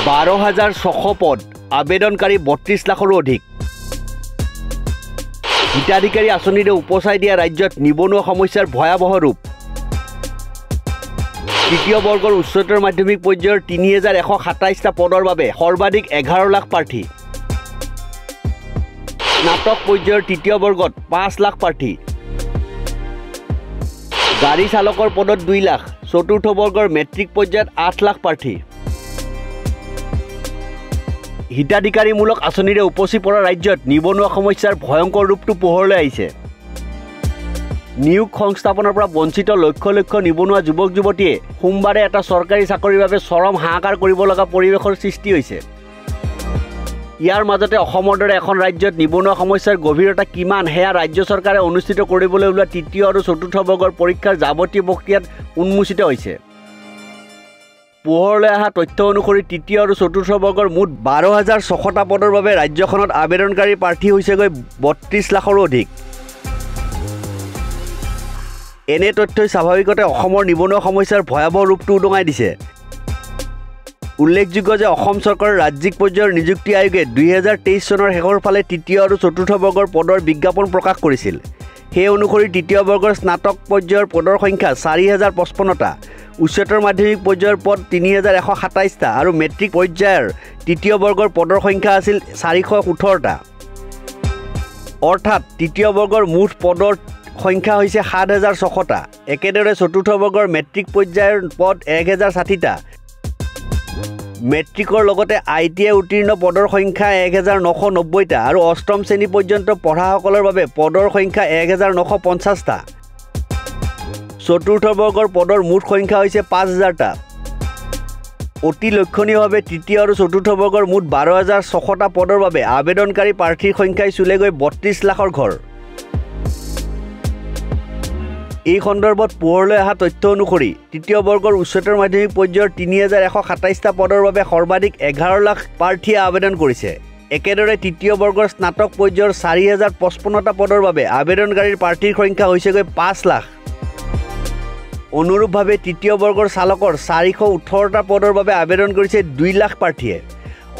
12,600 পদ আবেদনকাৰী 32 লাখৰো অধিক হিতাধিকাৰী আঁচনিৰে উপচাই দিয়া ৰাজ্যত নিবনুৱা সমস্যাৰ ভয়াৱহ ৰূপ তৃতীয় বৰ্গৰ উচ্চতৰ মাধ্যমিক পৰ্যায়ৰ 3,127টা পদৰ বাবে সৰ্বাধিক 11 লাখ প্ৰাৰ্থী স্নাতক পৰ্যায়ৰ তৃতীয় বৰ্গত 5 লাখ প্ৰাৰ্থী গাড়ী চালকৰ পদত 2 লাখ চতুৰ্থ বৰ্গৰ মেট্ৰিক পৰ্যায়ত 8 লাখ প্ৰাৰ্থী হিতাধিকাৰীমূলক আঁচনিৰে উপচি পৰা ৰাজ্যত নিবনুৱা সমস্যাৰ ভয়ংকৰ ৰূপটো পোহৰলৈ আহিছে নিয়োগ সংস্থাপনৰ পৰা বঞ্চিত লক্ষ লক্ষ নিবনুৱা যুৱক যুৱতীয়ে সোমবাৰে এটা চৰকাৰী চাকৰিৰ বাবে চৰম হাহাকাৰ কৰিব লগা পৰিৱেশৰ সৃষ্টি হৈছে ইয়াৰ মাজতে অসমৰ দৰে এখন ৰাজ্যত নিবনুৱা সমস্যাৰ গভীৰতা কিমান হেয়া ৰাজ্য চৰকাৰে অনুষ্ঠিত কৰিবলৈ ওলোৱা তৃতীয় আৰু চতুৰ্থ বৰ্গৰ পৰীক্ষাৰ যাৱতীয় প্ৰক্ৰিয়াত উন্মোচিত হৈছে পোহৰলৈ অহা তথ্য অনুসৰি তৃতীয় আৰু চতুৰ্থ বৰ্গৰ মুঠ 12,600টা পদৰ বাবে ৰাজ্যখনত আবেদনকাৰী প্ৰাৰ্থী হৈছেগৈ 32 লাখৰো অধিক এনে তথ্যই স্বাভাৱিকতে অসমৰ নিবনুৱা সমস্যাৰ ভয়াৱহ ৰূপটো উদঙাই দিছে উল্লেখযোগ্য যে অসম চৰকাৰৰ ৰাজ্যিক পৰ্যায়ৰ নিযুক্তি আয়োগে 2023 চনৰ শেষৰ ফালে তৃতীয় আৰু চতুৰ্থ বৰ্গৰ পদৰ বিজ্ঞাপন প্ৰকাশ কৰিছিল সেই অনুসৰি তৃতীয় বৰ্গৰ স্নাতক পৰ্যায়ৰ পদৰ সংখ্যা 4,055টা উচ্চতৰ মাধ্যমিক পৰ্যায়ৰ পদ 3,127টা আৰু মেট্ৰিক পৰ্যায়ৰ তৃতীয় বৰ্গৰ পদৰ সংখ্যা আছিল 418টা অৰ্থাৎ তৃতীয় বৰ্গৰ মুঠ পদৰ সংখ্যা হৈছে 7,600টা একেদৰে চতুৰ্থ বৰ্গৰ মেট্ৰিক পৰ্যায়ৰ পদ 1,060টা মেট্ৰিকৰ লগতে ITI উত্তীৰ্ণ পদৰ সংখ্যা 1,990টা আৰু অষ্টম শ্ৰেণী পৰ্যন্ত পঢ়াসকলৰ বাবে পদৰ সংখ্যা 1,950টা চতুৰ্থ বৰ্গৰ পদৰ মুঠ সংখ্যা হৈছে 5,000টা অতি লক্ষণীয়ভাৱে তৃতীয় আৰু চতুৰ্থ বৰ্গৰ মুঠ 12,600টা পদৰ বাবে আবেদনকাৰী প্ৰাৰ্থীৰ সংখ্যাই চুলেগৈ 32 লাখৰ ঘৰ এই সন্দৰ্ভত পোহৰলৈ অহা তথ্য অনুসৰি তৃতীয় বৰ্গৰ উচ্চতৰ মাধ্যমিক পৰ্যায়ৰ 3,127টা পদৰ বাবে সৰ্বাধিক 11 লাখ প্ৰাৰ্থীয়ে আবেদন কৰিছে একেদৰে তৃতীয় বৰ্গৰ স্নাতক পৰ্যায়ৰ 4,055টা পদৰ বাবে আবেদনকাৰীৰ প্ৰাৰ্থীৰ সংখ্যা হৈছেগৈ 5 লাখ অনুৰূপভাৱে তৃতীয় বৰ্গৰ চালকৰ 418টা পদৰ বাবে আবেদন কৰিছে 2 লাখ প্ৰাৰ্থীয়ে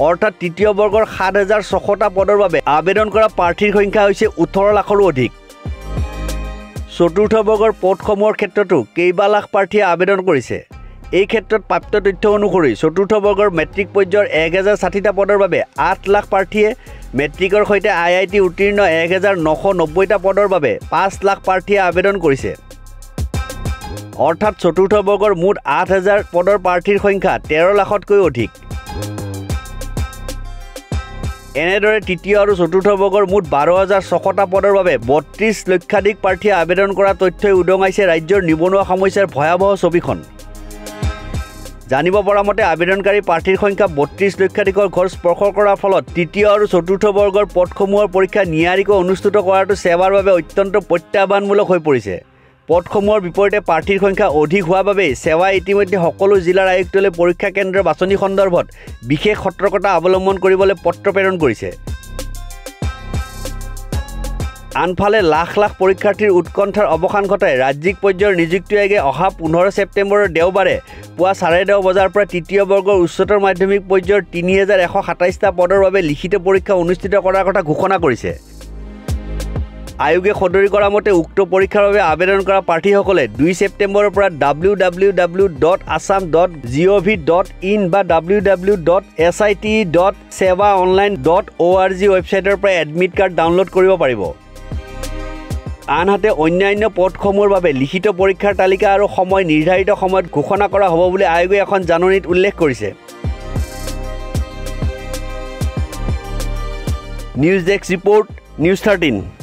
অৰ্থাৎ তৃতীয় বৰ্গৰ 7,600টা পদৰ বাবে আবেদন কৰা প্ৰাৰ্থীৰ সংখ্যা হৈছে 18 লাখৰো অধিক চতুৰ্থ বৰ্গৰ পদসমূহৰ ক্ষেত্ৰতো কেইবা লাখ প্ৰাৰ্থীয়ে আবেদন কৰিছে এই ক্ষেত্ৰত প্ৰাপ্ত তথ্য অনুসৰি চতুৰ্থ বৰ্গৰ মেট্ৰিক পৰ্যায়ৰ 1,060টা পদৰ বাবে 8 লাখ প্ৰাৰ্থীয়ে মেট্ৰিকৰ সৈতে IIT উত্তীৰ্ণ 1,990টা পদৰ বাবে 5 লাখ প্ৰাৰ্থীয়ে আবেদন কৰিছে অৰ্থাৎ চতুৰ্থ বৰ্গৰ মুঠ 8,000 পদৰ প্ৰাৰ্থীৰ সংখ্যা 13 লাখতকৈ অধিক এনেদৰে তৃতীয় আৰু চতুৰ্থ বৰ্গৰ মুঠ 12,600টা পদৰ বাবে 32 লক্ষাধিক প্ৰাৰ্থীয়ে আবেদন কৰা তথ্যই উদঙাইছে ৰাজ্যৰ নিবনুৱা সমস্যাৰ ভয়াৱহ ছবিখন জানিব পৰা মতে আবেদনকাৰী প্ৰাৰ্থীৰ সংখ্যা 32 লক্ষাধিকৰ ঘৰ স্পৰ্শ কৰাৰ ফলত তৃতীয় আৰু চতুৰ্থ বৰ্গৰ পদসমূহৰ পৰীক্ষা নিয়াৰিকৈ অনুষ্ঠিত কৰাটো সেৱাৰ বাবে অত্যন্ত প্ৰত্যাহ্বানমূলক হৈ পৰিছে পদসমূহৰ বিপৰীতে প্ৰাৰ্থীৰ সংখ্যা অধিক হোৱাৰ বাবে সেৱাই ইতিমধ্যে সকলো জিলাৰ আয়ুক্তলৈ পৰীক্ষা কেন্দ্ৰৰ বাছনি সন্দৰ্ভত বিশেষ সতৰ্কতা অৱলম্বন কৰিবলৈ পত্ৰ প্ৰেৰণ কৰিছে আনফালে লাখ লাখ পৰীক্ষাৰ্থীৰ উৎকণ্ঠাৰ অৱসান ঘটাই ৰাজ্যিক পৰ্যায়ৰ নিযুক্তি আয়োগে অহা 15 ছেপ্টেম্বৰৰ দেওবাৰে পুৱা 10:30 বজাৰ পৰা তৃতীয় বৰ্গৰ উচ্চতৰ মাধ্যমিক পৰ্যায়ৰ 3,127টা পদৰ বাবে লিখিত পৰীক্ষা অনুষ্ঠিত কৰাৰ কথা ঘোষণা কৰিছে আয়োগে সদৰি কৰা মতে উক্ত পৰীক্ষাৰ বাবে আবেদন কৰা প্ৰাৰ্থীসকলে 2 ছেপ্টেম্বৰৰ পৰা www.assam.gov.in বা www.site.sevaonline.org ৱেবছাইটৰ পৰা এডমিট কাৰ্ড ডাউনলোড কৰিব পাৰিব আনহাতে অন্যান্য পদসমূহৰ বাবে লিখিত পৰীক্ষাৰ তালিকা আৰু সময় নিৰ্ধাৰিত সময়ত ঘোষণা কৰা হ'ব বুলি আয়োগে এখন জাননীত উল্লেখ কৰিছে নিউজ ডেস্ক ৰিপৰ্ট নিউজ 13